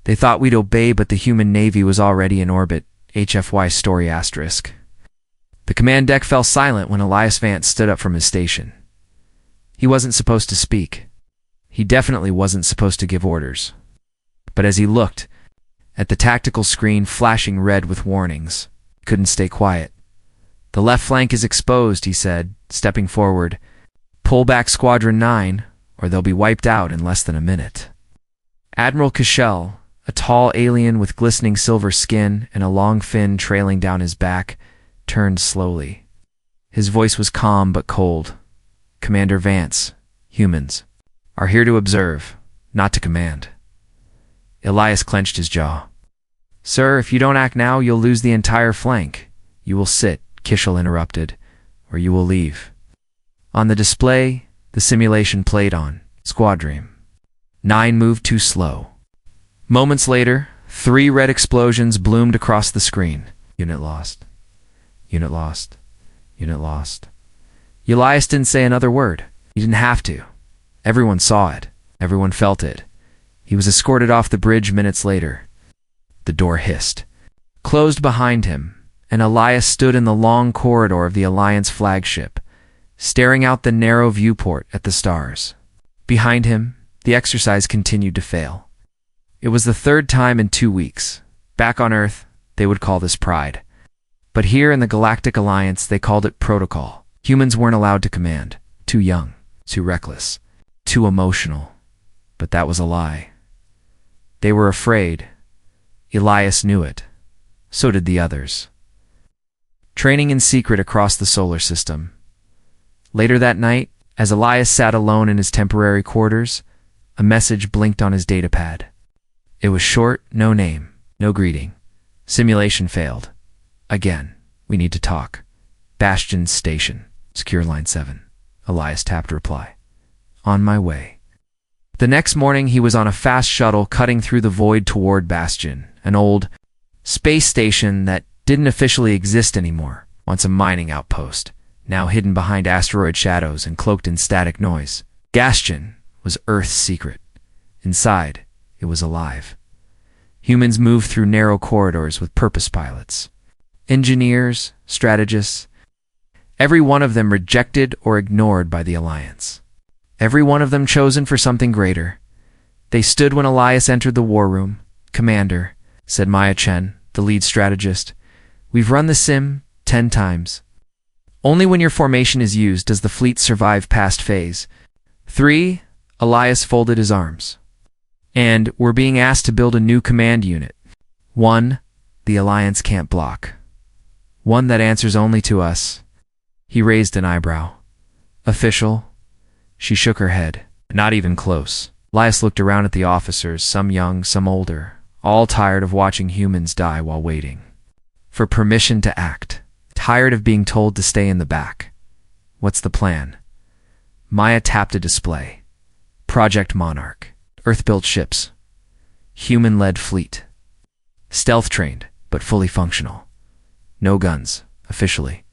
They thought we'd obey, but the human navy was already in orbit. HFY story asterisk. The command deck fell silent when Elias Vance stood up from his station. He wasn't supposed to speak. He definitely wasn't supposed to give orders. But as he looked at the tactical screen flashing red with warnings, he couldn't stay quiet. "The left flank is exposed," he said, stepping forward. "Pull back Squadron 9, or they'll be wiped out in less than a minute." Admiral Cashel, a tall alien with glistening silver skin and a long fin trailing down his back, turned slowly. His voice was calm but cold. "Commander Vance, humans are here to observe, not to command." Elias clenched his jaw. "Sir, if you don't act now, you'll lose the entire flank." "You will sit," Kishel interrupted, "or you will leave." On the display, the simulation played on. Squadron 9 moved too slow. Moments later, 3 red explosions bloomed across the screen. "Unit lost. Unit lost. Unit lost." Elias didn't say another word. He didn't have to. Everyone saw it. Everyone felt it. He was escorted off the bridge minutes later. The door hissed, closed behind him, and Elias stood in the long corridor of the Alliance flagship, staring out the narrow viewport at the stars. Behind him, the exercise continued to fail. It was the 3rd time in 2 weeks. Back on Earth, they would call this pride. But here in the Galactic Alliance, they called it protocol. Humans weren't allowed to command. Too young, too reckless, too emotional. But that was a lie. They were afraid. Elias knew it. So did the others. Training in secret across the solar system. Later that night, as Elias sat alone in his temporary quarters, a message blinked on his datapad. It was short, no name, no greeting. "Simulation failed. Again. We need to talk. Bastion Station. Secure Line 7. Elias tapped reply. "On my way." The next morning, he was on a fast shuttle cutting through the void toward Bastion, an old space station that didn't officially exist anymore, once a mining outpost, now hidden behind asteroid shadows and cloaked in static noise. Bastion was Earth's secret. Inside, it was alive. Humans moved through narrow corridors with purpose pilots. Engineers, strategists, every one of them rejected or ignored by the Alliance. Every one of them chosen for something greater. They stood when Elias entered the war room. "Commander," said Maya Chen, the lead strategist, "we've run the sim 10 times. Only when your formation is used does the fleet survive past phase 3. Elias folded his arms. "And we're being asked to build a new command unit. One the Alliance can't block. One that answers only to us." He raised an eyebrow. "Official?" She shook her head. "Not even close." Elias looked around at the officers, some young, some older, all tired of watching humans die while waiting for permission to act, tired of being told to stay in the back. "What's the plan?" Maya tapped a display. "Project Monarch. Earth-built ships. Human-led fleet. Stealth-trained, but fully functional. No guns, officially.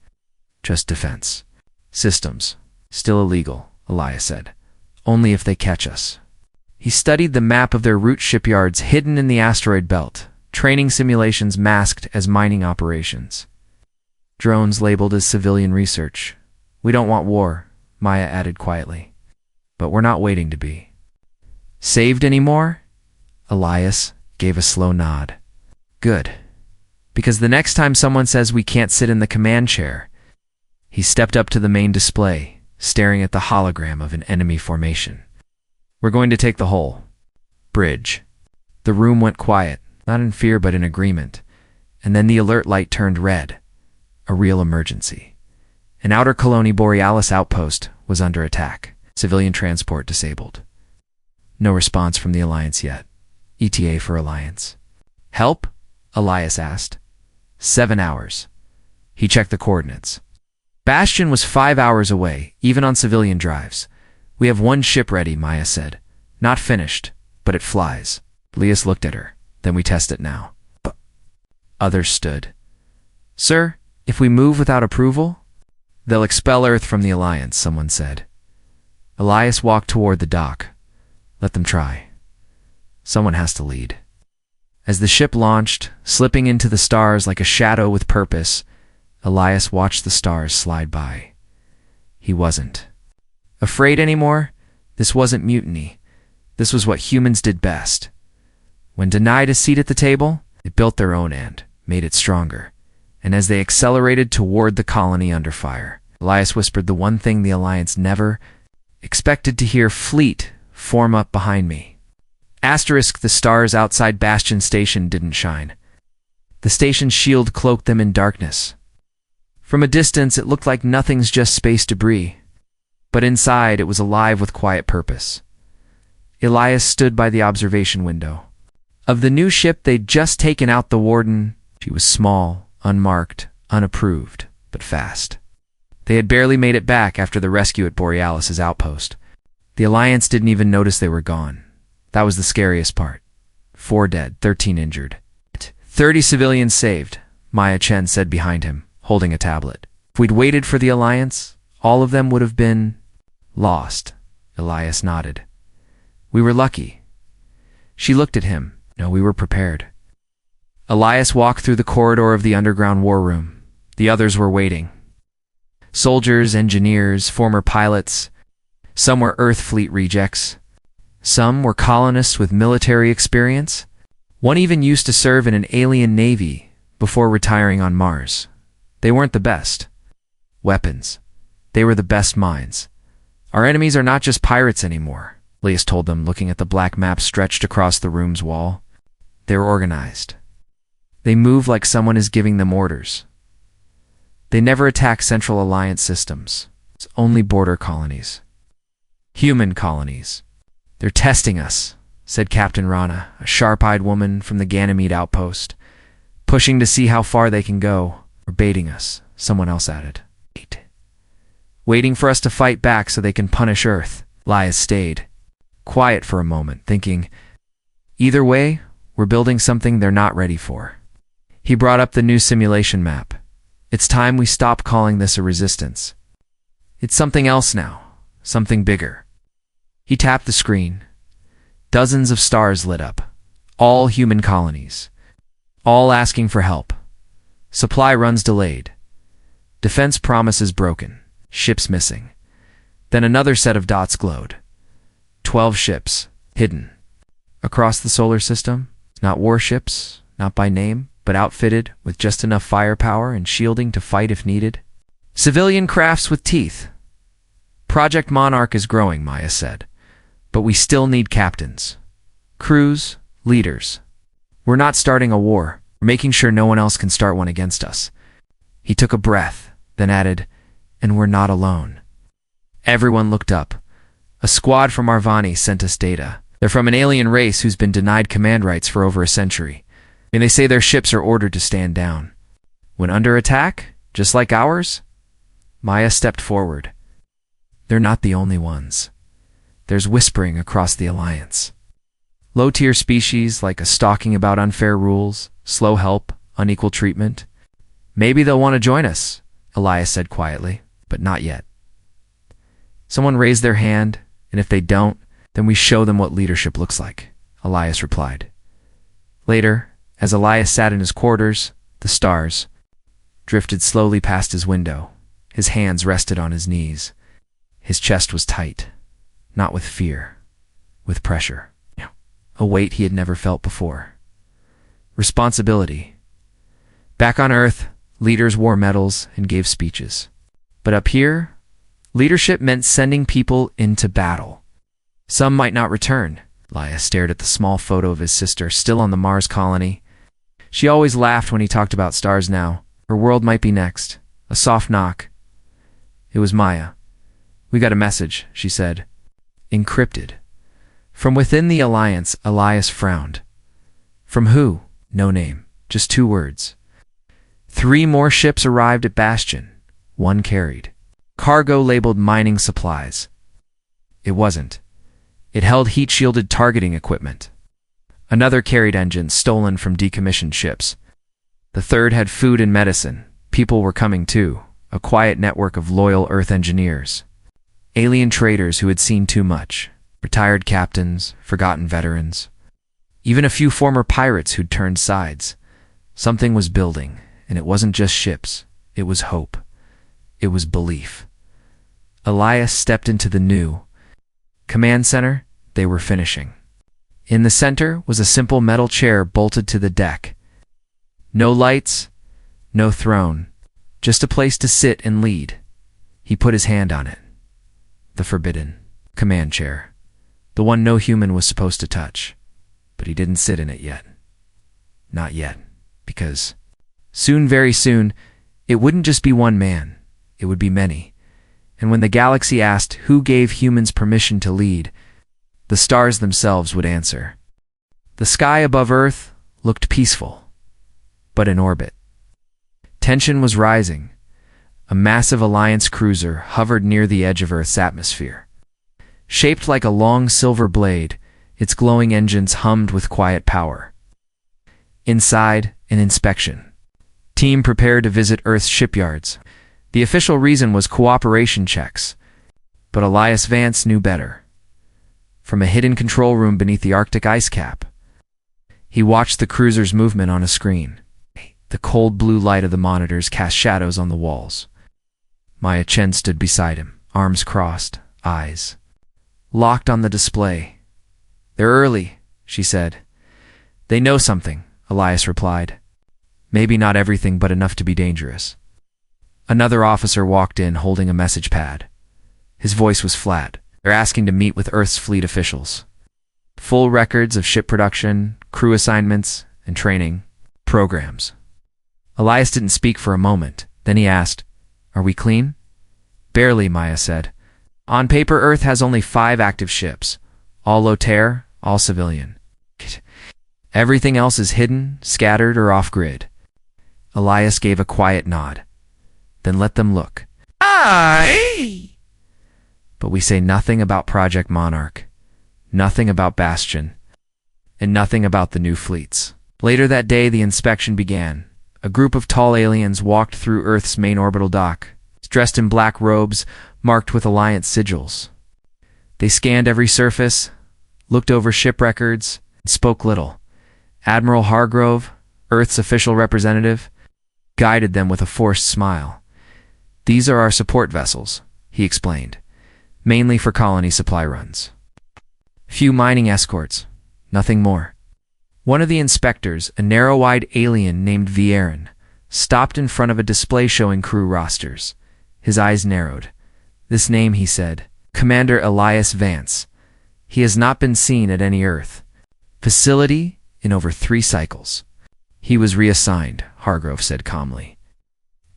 Just defense. Systems. Still illegal," Elias said. "Only if they catch us." He studied the map of their route shipyards hidden in the asteroid belt, training simulations masked as mining operations. Drones labeled as civilian research. "We don't want war," Maya added quietly. "But we're not waiting to be." "Saved anymore?" Elias gave a slow nod. "Good. Because the next time someone says we can't sit in the command chair..." He stepped up to the main display, staring at the hologram of an enemy formation. "We're going to take the whole bridge." The room went quiet, not in fear but in agreement, and then the alert light turned red. A real emergency. An outer Colony Borealis outpost was under attack. Civilian transport disabled. No response from the Alliance yet. ETA for Alliance. "Help?" Elias asked. 7 hours. He checked the coordinates. Bastion was 5 hours away, even on civilian drives. "We have 1 ship ready," Maya said. "Not finished, but it flies." Elias looked at her. "Then we test it now." But others stood. "Sir, if we move without approval?" "They'll expel Earth from the Alliance," someone said. Elias walked toward the dock. "Let them try. Someone has to lead." As the ship launched, slipping into the stars like a shadow with purpose, Elias watched the stars slide by. He wasn't afraid anymore. This wasn't mutiny. This was what humans did best. When denied a seat at the table, they built their own and made it stronger. And as they accelerated toward the colony under fire, Elias whispered the one thing the Alliance never expected to hear: "Fleet, form up behind me." Asterisk, the stars outside Bastion Station didn't shine. The station's shield cloaked them in darkness. From a distance, it looked like nothing's just space debris. But inside, it was alive with quiet purpose. Elias stood by the observation window. Of the new ship they'd just taken out, the Warden, she was small, unmarked, unapproved, but fast. They had barely made it back after the rescue at Borealis's outpost. The Alliance didn't even notice they were gone. That was the scariest part. 4 dead, 13 injured. 30 civilians saved, Maya Chen said behind him, holding a tablet. If we'd waited for the Alliance, all of them would have been lost. Elias nodded. We were lucky. She looked at him. No, we were prepared. Elias walked through the corridor of the underground war room. The others were waiting. Soldiers, engineers, former pilots. Some were Earth Fleet rejects. Some were colonists with military experience. One even used to serve in an alien navy before retiring on Mars. They weren't the best weapons. They were the best minds. Our enemies are not just pirates anymore, Elias told them, looking at the black map stretched across the room's wall. They're organized. They move like someone is giving them orders. They never attack Central Alliance systems. It's only border colonies. Human colonies. They're testing us, said Captain Rana, a sharp-eyed woman from the Ganymede outpost. Pushing to see how far they can go. Or baiting us, someone else added. Waiting for us to fight back so they can punish Earth. Elias stayed quiet for a moment, thinking, either way, we're building something they're not ready for. He brought up the new simulation map. It's time we stop calling this a resistance. It's something else now, something bigger. He tapped the screen. Dozens of stars lit up, all human colonies, all asking for help. Supply runs delayed. Defense promises broken. Ships missing. Then another set of dots glowed. 12 ships, hidden. Across the solar system, not warships, not by name, but outfitted with just enough firepower and shielding to fight if needed. Civilian crafts with teeth. Project Monarch is growing, Maya said. But we still need captains. Crews, leaders. We're not starting a war. We're making sure no one else can start one against us. He took a breath, then added, and we're not alone. Everyone looked up. A squad from Arvani sent us data. They're from an alien race who's been denied command rights for over a century. And they say their ships are ordered to stand down. When under attack, just like ours? Maya stepped forward. They're not the only ones. There's whispering across the Alliance. Low-tier species like a stalking about unfair rules, slow help, unequal treatment. Maybe they'll want to join us, Elias said quietly, but not yet. Someone raised their hand, and if they don't, then we show them what leadership looks like, Elias replied. Later, as Elias sat in his quarters, the stars drifted slowly past his window. His hands rested on his knees. His chest was tight, not with fear, with pressure. A weight he had never felt before. Responsibility. Back on Earth, leaders wore medals and gave speeches. But up here, leadership meant sending people into battle. Some might not return. Elias stared at the small photo of his sister still on the Mars colony. She always laughed when he talked about stars now. Her world might be next. A soft knock. It was Maya. We got a message, she said. Encrypted. From within the Alliance, Elias frowned. From who? No name. Just 2 words. 3 more ships arrived at Bastion. 1 carried cargo labeled mining supplies. It wasn't. It held heat-shielded targeting equipment. Another carried engines stolen from decommissioned ships. The 3rd had food and medicine. People were coming too. A quiet network of loyal Earth engineers. Alien traders who had seen too much. Retired captains, forgotten veterans. even a few former pirates who'd turned sides. Something was building, and it wasn't just ships. It was hope. It was belief. Elias stepped into the new command center. They were finishing. In the center was a simple metal chair bolted to the deck. No lights, no throne, just a place to sit and lead. He put his hand on it. The forbidden command chair. The one no human was supposed to touch. But he didn't sit in it yet. Not yet. Because soon, very soon, it wouldn't just be one man. It would be many. And when the galaxy asked who gave humans permission to lead, the stars themselves would answer. The sky above Earth looked peaceful, but in orbit. Tension was rising. A massive Alliance cruiser hovered near the edge of Earth's atmosphere. Shaped like a long silver blade, its glowing engines hummed with quiet power. Inside, an inspection. Team prepared to visit Earth's shipyards. The official reason was cooperation checks, but Elias Vance knew better. From a hidden control room beneath the Arctic ice cap, he watched the cruiser's movement on a screen. The cold blue light of the monitors cast shadows on the walls. Maya Chen stood beside him, arms crossed, eyes locked on the display. "They're early," she said. "They know something," Elias replied. "Maybe not everything, but enough to be dangerous." Another officer walked in holding a message pad. His voice was flat. "They're asking to meet with Earth's fleet officials. Full records of ship production, crew assignments, and training programs." Elias didn't speak for a moment. Then he asked, "Are we clean?" "Barely," Maya said. "On paper, Earth has only 5 active ships. All low-tare, all civilian. Everything else is hidden, scattered, or off-grid." Elias gave a quiet nod. "Then let them look." "Aye!" "But we say nothing about Project Monarch, nothing about Bastion, and nothing about the new fleets." Later that day, the inspection began. A group of tall aliens walked through Earth's main orbital dock, dressed in black robes marked with Alliance sigils. They scanned every surface, looked over ship records, and spoke little. Admiral Hargrove, Earth's official representative, guided them with a forced smile. "These are our support vessels," he explained, "mainly for colony supply runs. Few mining escorts, nothing more." One of the inspectors, a narrow-eyed alien named Vieran, stopped in front of a display showing crew rosters. His eyes narrowed. "This name," he said, "Commander Elias Vance. He has not been seen at any Earth facility in over 3 cycles." "He was reassigned," Hargrove said calmly.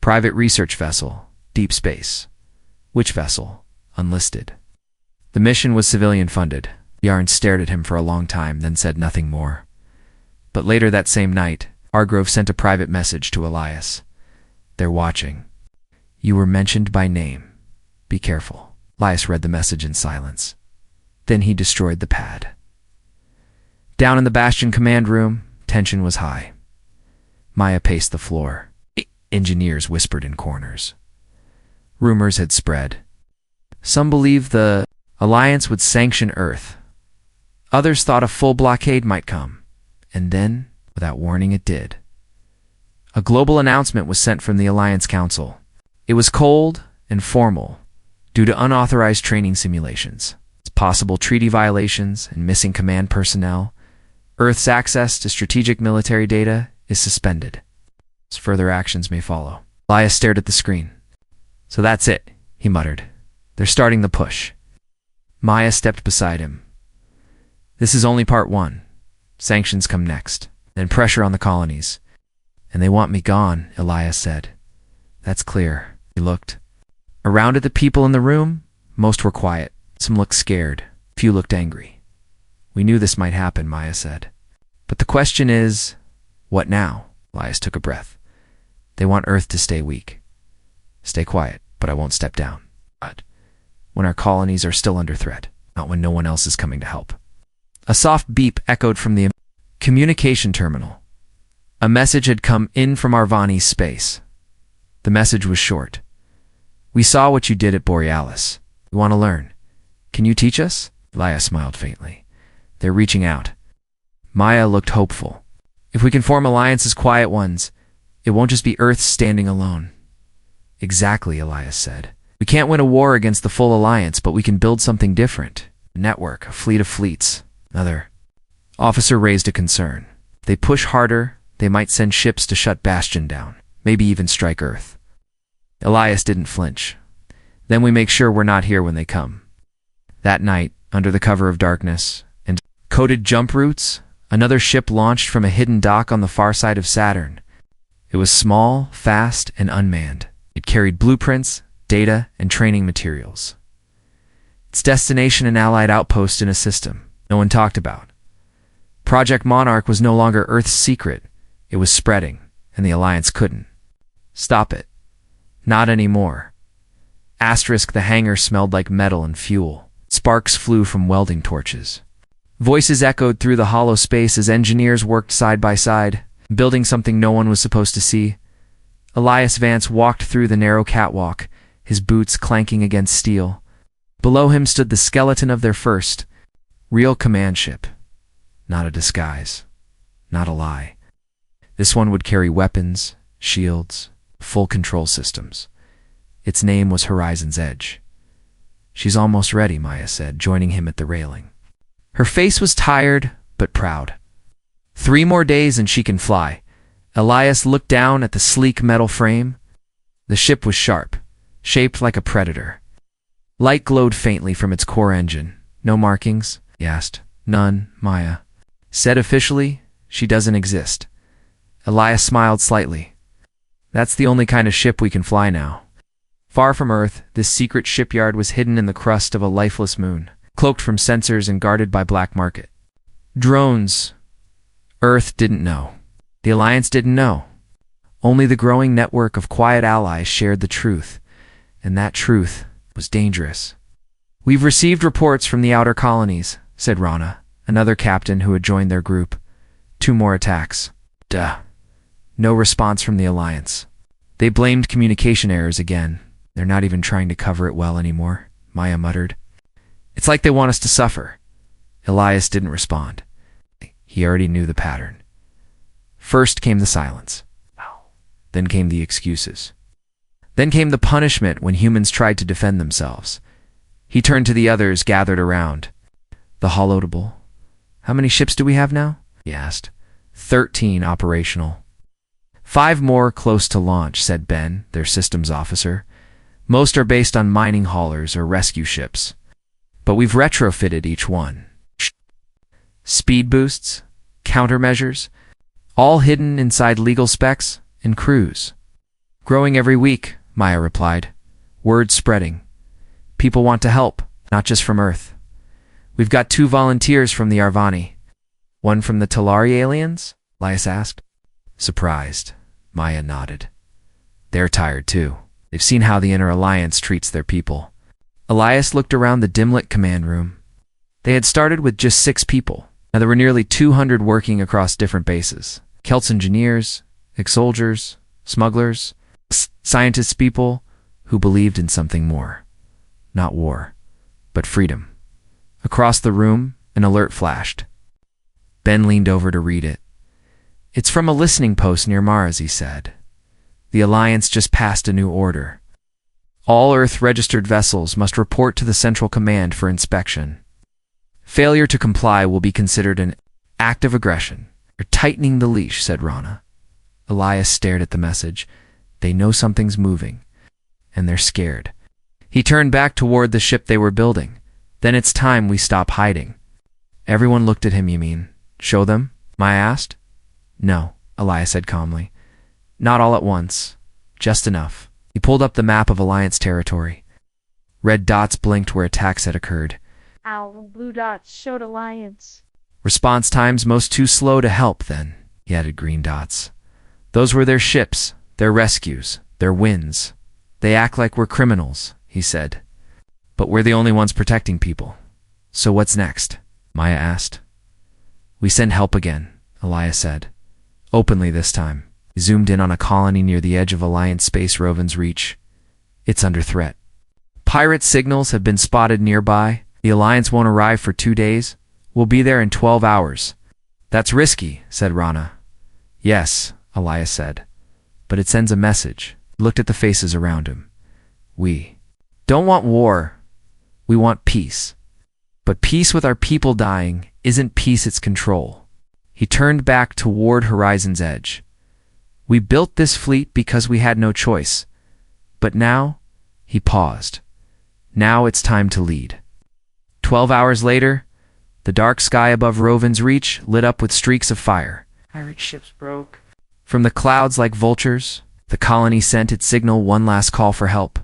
"Private research vessel, deep space." "Which vessel?" "Unlisted." The mission was civilian-funded. Yarn stared at him for a long time, then said nothing more. But later that same night, Hargrove sent a private message to Elias. "They're watching. You were mentioned by name. Be careful." Elias read the message in silence. Then he destroyed the pad. Down in the Bastion command room, tension was high. Maya paced the floor. Engineers whispered in corners. Rumors had spread. Some believed the Alliance would sanction Earth. Others thought a full blockade might come. And then, without warning, it did. A global announcement was sent from the Alliance Council. It was cold and formal, due to unauthorized training simulations, possible treaty violations, and missing command personnel. Earth's access to strategic military data is suspended. Further actions may follow. Elias stared at the screen. "So that's it," he muttered. "They're starting the push." Maya stepped beside him. "This is only part 1. Sanctions come next, then pressure on the colonies. And they want me gone," Elias said. "That's clear." He looked around at the people in the room. Most were quiet. Some looked scared. Few looked angry. "We knew this might happen," Maya said. "But the question is, what now?" Elias took a breath. "They want Earth to stay weak. Stay quiet, but I won't step down. But when our colonies are still under threat, not when no one else is coming to help." A soft beep echoed from the communication terminal. A message had come in from Arvani's space. The message was short. "We saw what you did at Borealis. We want to learn. Can you teach us?" Elias smiled faintly. "They're reaching out." Maya looked hopeful. If we can form alliances, quiet ones, it won't just be Earth standing alone. Exactly, Elias said. We can't win a war against the full alliance, but we can build something different. A network, a fleet of fleets. Another officer raised a concern. If they push harder, they might send ships to shut Bastion down, maybe even strike Earth. Elias didn't flinch. Then we make sure we're not here when they come. That night, under the cover of darkness and coded jump routes, another ship launched from a hidden dock on the far side of Saturn. It was small, fast, and unmanned. It carried blueprints, data, and training materials. Its destination an allied outpost in a system no one talked about. Project Monarch was no longer Earth's secret. It was spreading, and the Alliance couldn't stop it. Not anymore. The hangar smelled like metal and fuel. Sparks flew from welding torches. Voices echoed through the hollow space as engineers worked side by side, building something no one was supposed to see. Elias Vance walked through the narrow catwalk, his boots clanking against steel. Below him stood the skeleton of their first, real command ship. Not a disguise. Not a lie. This one would carry weapons, shields, full control systems. Its name was Horizon's Edge. She's almost ready, Maya said, joining him at the railing. Her face was tired, but proud. 3 more days and she can fly. Elias looked down at the sleek metal frame. The ship was sharp, shaped like a predator. Light glowed faintly from its core engine. No markings? He asked. None, Maya said officially. She doesn't exist. Elias smiled slightly. That's the only kind of ship we can fly now. Far from Earth, this secret shipyard was hidden in the crust of a lifeless moon, cloaked from sensors and guarded by black market drones. Earth didn't know. The Alliance didn't know. Only the growing network of quiet allies shared the truth, and that truth was dangerous. We've received reports from the outer colonies, said Rana, another captain who had joined their group. 2 more attacks. Duh. No response from the Alliance. They blamed communication errors again. They're not even trying to cover it well anymore, Maya muttered. It's like they want us to suffer. Elias didn't respond. He already knew the pattern. First came the silence. Then came the excuses. Then came the punishment when humans tried to defend themselves. He turned to the others gathered around. The holloatable. How many ships do we have now? He asked. 13 operational. 5 more close to launch, said Ben, their systems officer. Most are based on mining haulers or rescue ships. But we've retrofitted each one. Speed boosts, countermeasures, all hidden inside legal specs and crews. Growing every week, Maya replied. Word spreading. People want to help, not just from Earth. We've got 2 volunteers from the Arvani. 1 from the Talari aliens? Elias asked. Surprised, Maya nodded. They're tired too. They've seen how the Inner Alliance treats their people. Elias looked around the dim-lit command room. They had started with just 6 people. Now there were nearly 200 working across different bases. Celts engineers, ex-soldiers, smugglers, scientists, people who believed in something more. Not war, but freedom. Across the room, an alert flashed. Ben leaned over to read it. It's from a listening post near Mars, he said. The Alliance just passed a new order. All Earth-registered vessels must report to the Central Command for inspection. Failure to comply will be considered an act of aggression. You're tightening the leash, said Rana. Elias stared at the message. They know something's moving, and they're scared. He turned back toward the ship they were building. Then it's time we stop hiding. Everyone looked at him, you mean? Show them? Maya asked. No, Elias said calmly. Not all at once. Just enough. He pulled up the map of Alliance territory. Red dots blinked where attacks had occurred. Owl, blue dots showed Alliance. Response times most too slow to help, then, he added green dots. Those were their ships, their rescues, their wins. They act like we're criminals, he said. But we're the only ones protecting people. So what's next? Maya asked. We send help again, Elias said. Openly this time. He zoomed in on a colony near the edge of Alliance Space Rovin's reach. It's under threat. Pirate signals have been spotted nearby. The Alliance won't arrive for 2 days. We'll be there in 12 hours. That's risky, said Rana. Yes, Elias said, but it sends a message. He looked at the faces around him. We don't want war. We want peace. But peace with our people dying isn't peace, it's control. He turned back toward Horizon's edge. We built this fleet because we had no choice. But now, he paused. Now it's time to lead. 12 hours later, the dark sky above Rovin's Reach lit up with streaks of fire. Pirate ships broke. From the clouds like vultures, the colony sent its signal, one last call for help.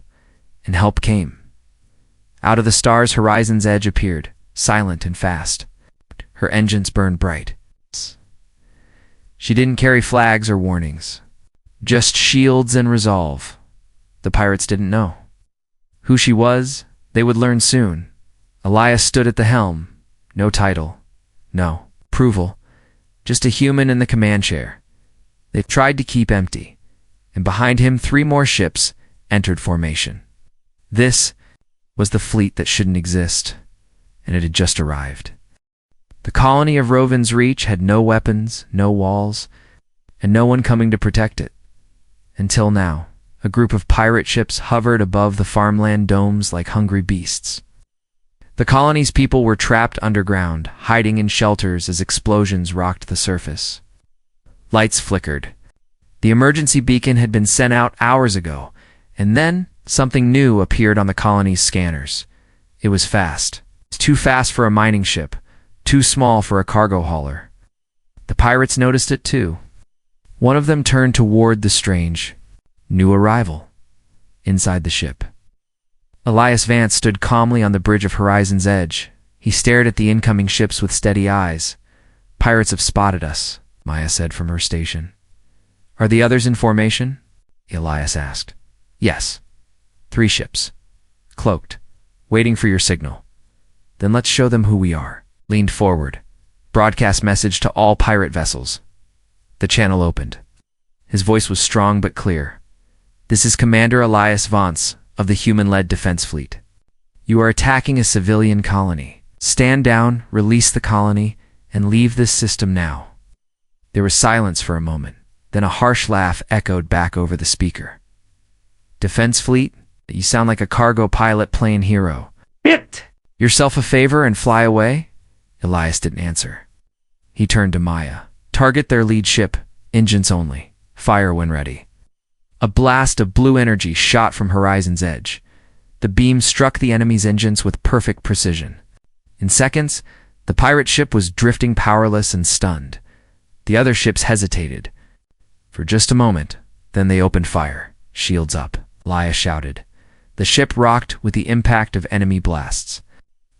And help came. Out of the stars, Horizon's edge appeared, silent and fast. Her engines burned bright. She didn't carry flags or warnings, just shields and resolve. The pirates didn't know. Who she was, they would learn soon. Elias stood at the helm. No title, no approval, just a human in the command chair. They tried to keep empty, and behind him 3 more ships entered formation. This was the fleet that shouldn't exist, and it had just arrived. The colony of Rovin's Reach had no weapons, no walls, and no one coming to protect it. Until now, a group of pirate ships hovered above the farmland domes like hungry beasts. The colony's people were trapped underground, hiding in shelters as explosions rocked the surface. Lights flickered. The emergency beacon had been sent out hours ago, and then something new appeared on the colony's scanners. It was fast. Too fast for a mining ship, too small for a cargo hauler. The pirates noticed it too. One of them turned toward the strange, new arrival inside the ship. Elias Vance stood calmly on the bridge of Horizon's edge. He stared at the incoming ships with steady eyes. Pirates have spotted us, Maya said from her station. Are the others in formation? Elias asked. Yes. 3 ships. Cloaked. Waiting for your signal. Then let's show them who we are. Leaned forward. Broadcast message to all pirate vessels. The channel opened. His voice was strong but clear. This is Commander Elias Vance of the human-led defense fleet. You are attacking a civilian colony. Stand down, release the colony, and leave this system now. There was silence for a moment. Then a harsh laugh echoed back over the speaker. Defense fleet? You sound like a cargo pilot playing hero. Bit! Yourself a favor and fly away? Elias didn't answer. He turned to Maya. Target their lead ship, engines only. Fire when ready. A blast of blue energy shot from Horizon's edge. The beam struck the enemy's engines with perfect precision. In seconds, the pirate ship was drifting powerless and stunned. The other ships hesitated. For just a moment, then they opened fire. Shields up, Elias shouted. The ship rocked with the impact of enemy blasts.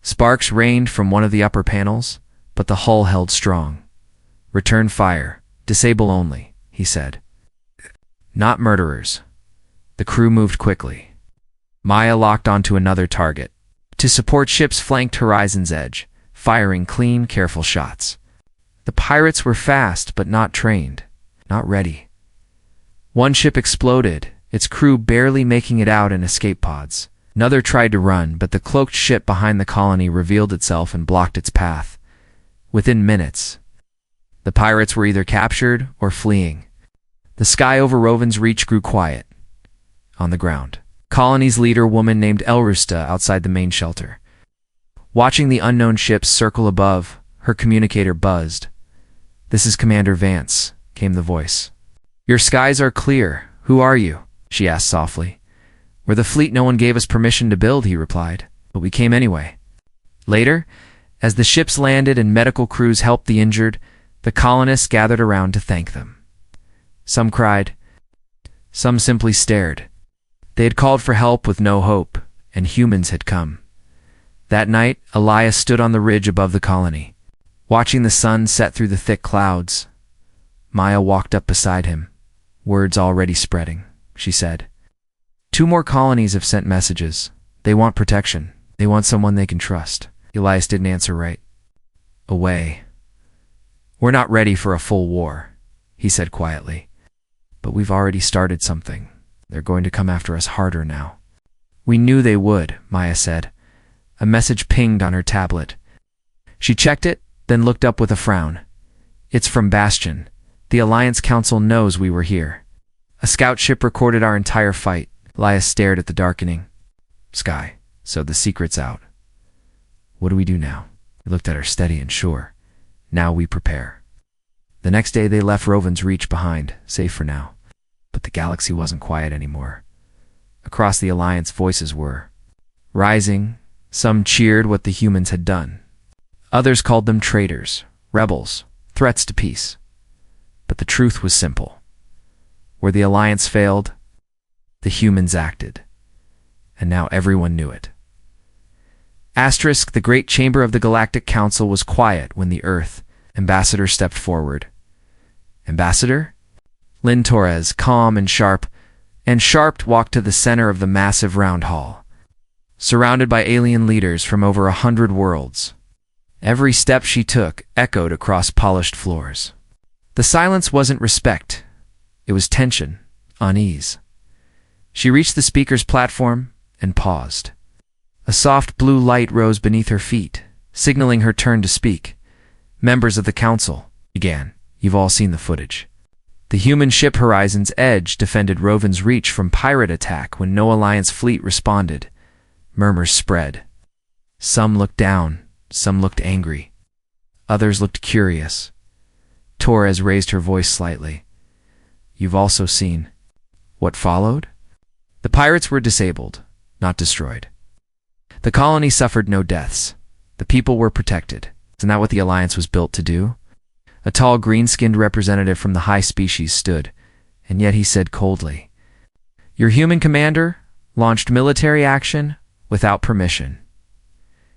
Sparks rained from one of the upper panels, but the hull held strong. Return fire. Disable only, he said. Not murderers. The crew moved quickly. Maya locked onto another target. To support ships flanked Horizon's edge, firing clean, careful shots. The pirates were fast, but not trained. Not ready. One ship exploded, its crew barely making it out in escape pods. Another tried to run, but the cloaked ship behind the colony revealed itself and blocked its path. Within minutes, the pirates were either captured or fleeing. The sky over Rovin's Reach grew quiet. On the ground, colony's leader, woman named Elrusta, outside the main shelter. Watching the unknown ships circle above, her communicator buzzed. This is Commander Vance, came the voice. Your skies are clear. Who are you? She asked softly. We're the fleet no one gave us permission to build, he replied, but we came anyway. Later, as the ships landed and medical crews helped the injured, the colonists gathered around to thank them. Some cried. Some simply stared. They had called for help with no hope, and humans had come. That night, Elias stood on the ridge above the colony, watching the sun set through the thick clouds. Maya walked up beside him. Words already spreading, she said. 2 more colonies have sent messages. They want protection. They want someone they can trust. Elias didn't answer right. Away. We're not ready for a full war, he said quietly. But we've already started something. They're going to come after us harder now. We knew they would, Maya said. A message pinged on her tablet. She checked it, then looked up with a frown. It's from Bastion. The Alliance Council knows we were here. A scout ship recorded our entire fight. Elias stared at the darkening sky. So the secret's out. What do we do now? We looked at her steady and sure. Now we prepare. The next day they left Rovin's Reach behind, safe for now. But the galaxy wasn't quiet anymore. Across the Alliance, voices were rising. Some cheered what the humans had done. Others called them traitors, rebels, threats to peace. But the truth was simple. Where the Alliance failed, the humans acted. And now everyone knew it. Asterisk, the great chamber of the Galactic Council was quiet when the Earth ambassador stepped forward. Ambassador? Lynn Torres, calm and sharp, walked to the center of the massive round hall, surrounded by alien leaders from over 100 worlds. Every step she took echoed across polished floors. The silence wasn't respect. It was tension, unease. She reached the speaker's platform and paused. A soft blue light rose beneath her feet, signaling her turn to speak. Members of the council, began. You've all seen the footage. The human ship Horizon's Edge defended Rovin's Reach from pirate attack when no Alliance fleet responded. Murmurs spread. Some looked down, some looked angry. Others looked curious. Torres raised her voice slightly. You've also seen what followed? The pirates were disabled, not destroyed. The colony suffered no deaths. The people were protected. Isn't that what the Alliance was built to do? A tall, green-skinned representative from the high species stood, and yet he said coldly, Your human commander launched military action without permission.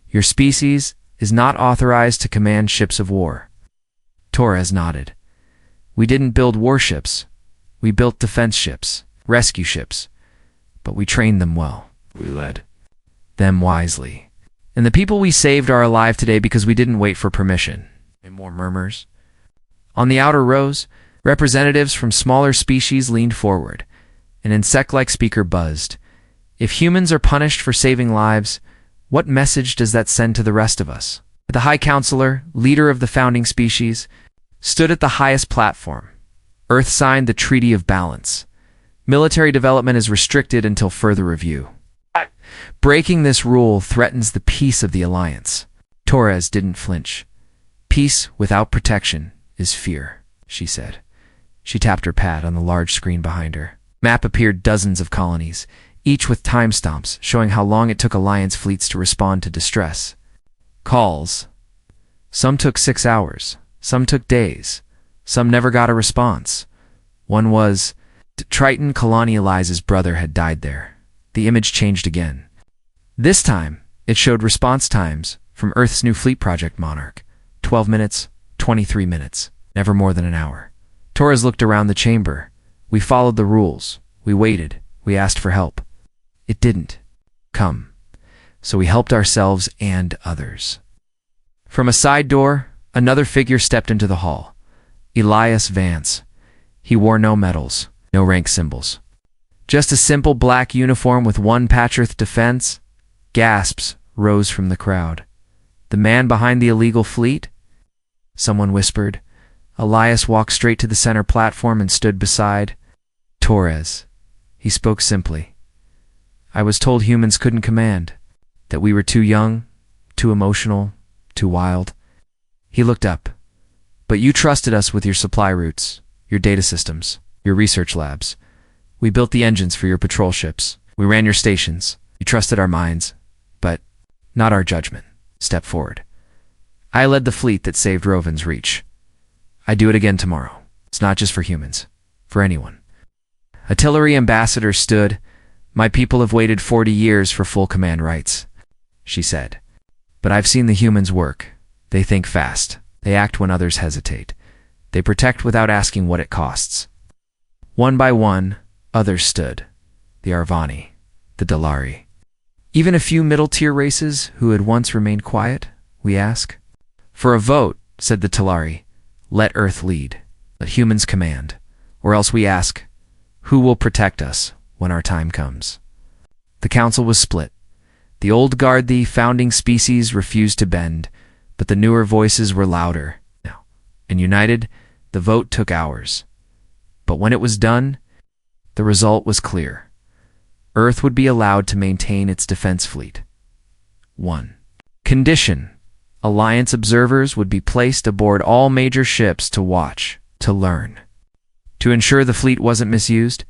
Your species is not authorized to command ships of war. Torres nodded. We didn't build warships. We built defense ships, rescue ships. But we trained them well. We led them wisely. And the people we saved are alive today because we didn't wait for permission. And more murmurs. On the outer rows, representatives from smaller species leaned forward. An insect-like speaker buzzed. If humans are punished for saving lives, what message does that send to the rest of us? The High Counselor, leader of the founding species, stood at the highest platform. Earth signed the Treaty of Balance. Military development is restricted until further review. Breaking this rule threatens the peace of the Alliance. Torres didn't flinch. Peace without protection is fear, she said. She tapped her pad on the large screen behind her. Map appeared dozens of colonies, each with timestamps showing how long it took Alliance fleets to respond to distress. Calls. Some took 6 hours. Some took days. Some never got a response. One was, Triton Colonialize's brother had died there. The image changed again. This time, it showed response times from Earth's new fleet project Monarch. 12 minutes, 23 minutes, never more than an hour. Torres looked around the chamber. We followed the rules. We waited. We asked for help. It didn't come. So we helped ourselves and others. From a side door, another figure stepped into the hall. Elias Vance. He wore no medals, no rank symbols. Just a simple black uniform with one patch Earth defense. Gasps rose from the crowd. The man behind the illegal fleet? Someone whispered. Elias walked straight to the center platform and stood beside Torres. He spoke simply. I was told humans couldn't command, that we were too young, too emotional, too wild. He looked up. But you trusted us with your supply routes, your data systems, your research labs. We built the engines for your patrol ships. We ran your stations. You trusted our minds, but not our judgment. Step forward. I led the fleet that saved Rovin's Reach. I do it again tomorrow. It's not just for humans, for anyone. Artillery ambassador stood. My people have waited 40 years for full command rights, she said. But I've seen the humans work. They think fast. They act when others hesitate. They protect without asking what it costs. One by one, others stood. The Arvani, the Dalari. Even a few middle-tier races who had once remained quiet, we ask. For a vote, said the Talari. Let Earth lead. Let humans command. Or else we ask, who will protect us when our time comes? The council was split. The old guard, the founding species, refused to bend, but the newer voices were louder. No, and united, the vote took hours. But when it was done, the result was clear. Earth would be allowed to maintain its defense fleet. 1. Condition: Alliance observers would be placed aboard all major ships to watch, to learn. To ensure the fleet wasn't misused,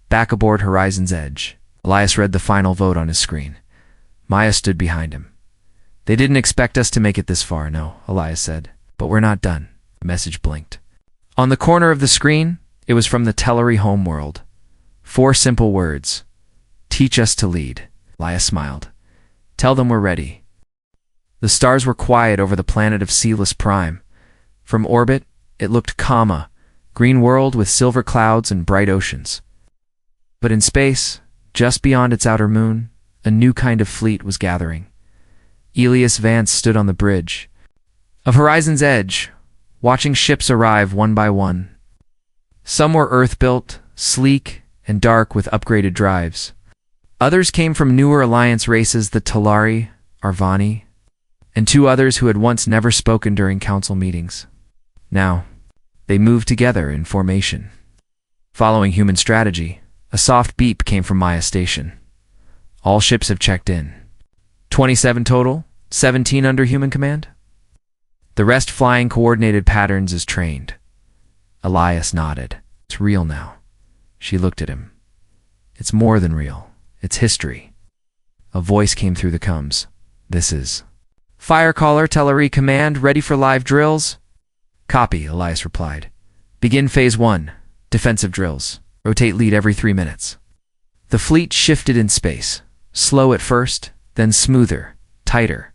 back aboard Horizon's Edge. Elias read the final vote on his screen. Maya stood behind him. They didn't expect us to make it this far, no, Elias said. But we're not done. The message blinked. On the corner of the screen, it was from the Tellery homeworld. 4 simple words. Teach us to lead. Elias smiled. Tell them we're ready. The stars were quiet over the planet of Celis Prime. From orbit, it looked green world with silver clouds and bright oceans. But in space, just beyond its outer moon, a new kind of fleet was gathering. Elias Vance stood on the bridge of Horizon's Edge, watching ships arrive one by one. Some were Earth-built, sleek, and dark with upgraded drives. Others came from newer Alliance races, the Talari, Arvani, and 2 others who had once never spoken during council meetings. Now, they moved together in formation. Following human strategy, a soft beep came from Maya's station. All ships have checked in. 27 total, 17 under human command. The rest flying coordinated patterns as trained. Elias nodded. It's real now. She looked at him. It's more than real. It's history. A voice came through the comms. This is Firecaller, Tellery Command, ready for live drills? Copy, Elias replied. Begin Phase 1, defensive drills. Rotate lead every 3 minutes. The fleet shifted in space, slow at first, then smoother, tighter.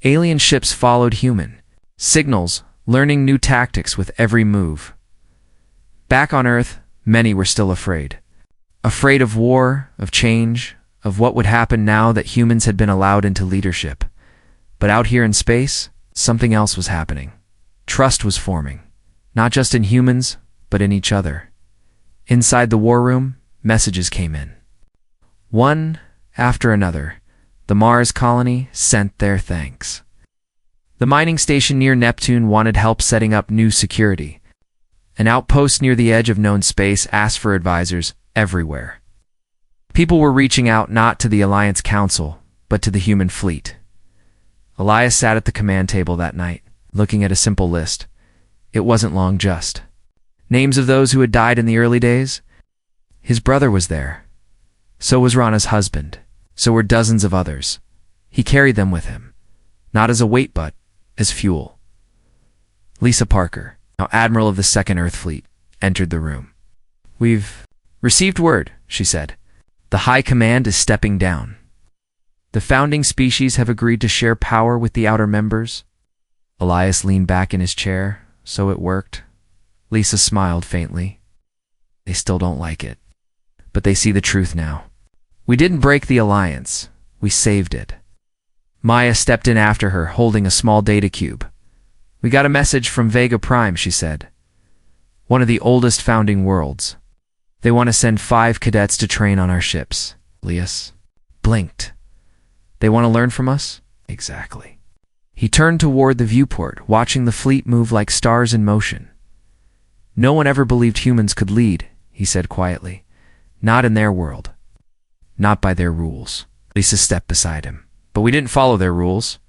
Alien ships followed human, signals, learning new tactics with every move. Back on Earth, many were still afraid. Afraid of war, of change, of what would happen now that humans had been allowed into leadership. But out here in space, something else was happening. Trust was forming, not just in humans, but in each other. Inside the war room, messages came in. One after another, the Mars colony sent their thanks. The mining station near Neptune wanted help setting up new security. An outpost near the edge of known space asked for advisors everywhere. People were reaching out not to the Alliance Council, but to the human fleet. Elias sat at the command table that night, looking at a simple list. It wasn't long, just names of those who had died in the early days. His brother was there. So was Rana's husband. So were dozens of others. He carried them with him, not as a weight but as fuel. Lisa Parker, now Admiral of the 2nd Earth Fleet, entered the room. We've received word, she said. The High Command is stepping down. The founding species have agreed to share power with the outer members. Elias leaned back in his chair, so it worked. Lisa smiled faintly. They still don't like it. But they see the truth now. We didn't break the Alliance. We saved it. Maya stepped in after her, holding a small data cube. We got a message from Vega Prime, she said. One of the oldest founding worlds. They want to send 5 cadets to train on our ships. Elias blinked. They want to learn from us? Exactly. He turned toward the viewport, watching the fleet move like stars in motion. No one ever believed humans could lead, he said quietly. Not in their world. Not by their rules. Lisa stepped beside him. But we didn't follow their rules.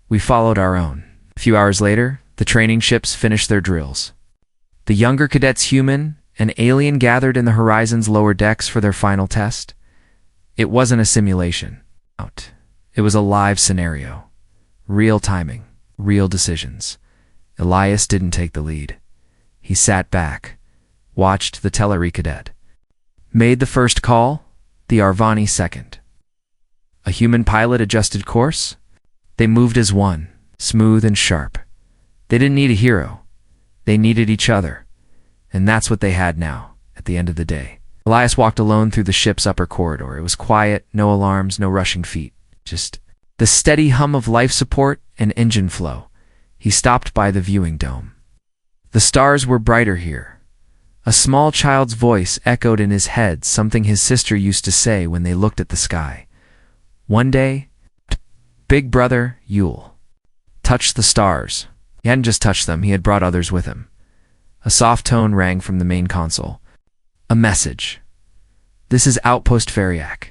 We followed our own. A few hours later, the training ships finished their drills. The younger cadets, human and alien, gathered in the Horizon's lower decks for their final test. It wasn't a simulation. It was a live scenario. Real timing, real decisions. Elias didn't take the lead. He sat back, watched the Tellery cadet. Made the first call, the Arvani second. A human pilot adjusted course. They moved as one, smooth and sharp. They didn't need a hero. They needed each other. And that's what they had now, at the end of the day. Elias walked alone through the ship's upper corridor. It was quiet, no alarms, no rushing feet. Just the steady hum of life support and engine flow. He stopped by the viewing dome. The stars were brighter here. A small child's voice echoed in his head, something his sister used to say when they looked at the sky. One day, Big Brother, you'll touch the stars. He hadn't just touched them, he had brought others with him. A soft tone rang from the main console. A message. This is Outpost Feriac.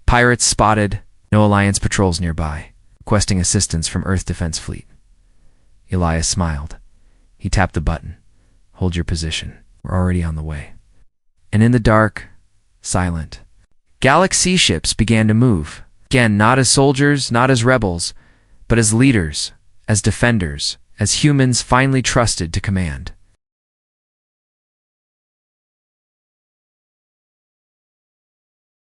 Pirates spotted, no Alliance patrols nearby, requesting assistance from Earth Defense Fleet. Elias smiled. He tapped the button. Hold your position. We're already on the way. And in the dark, silent, Galaxy ships began to move. Again, not as soldiers, not as rebels, but as leaders, as defenders, as humans finally trusted to command.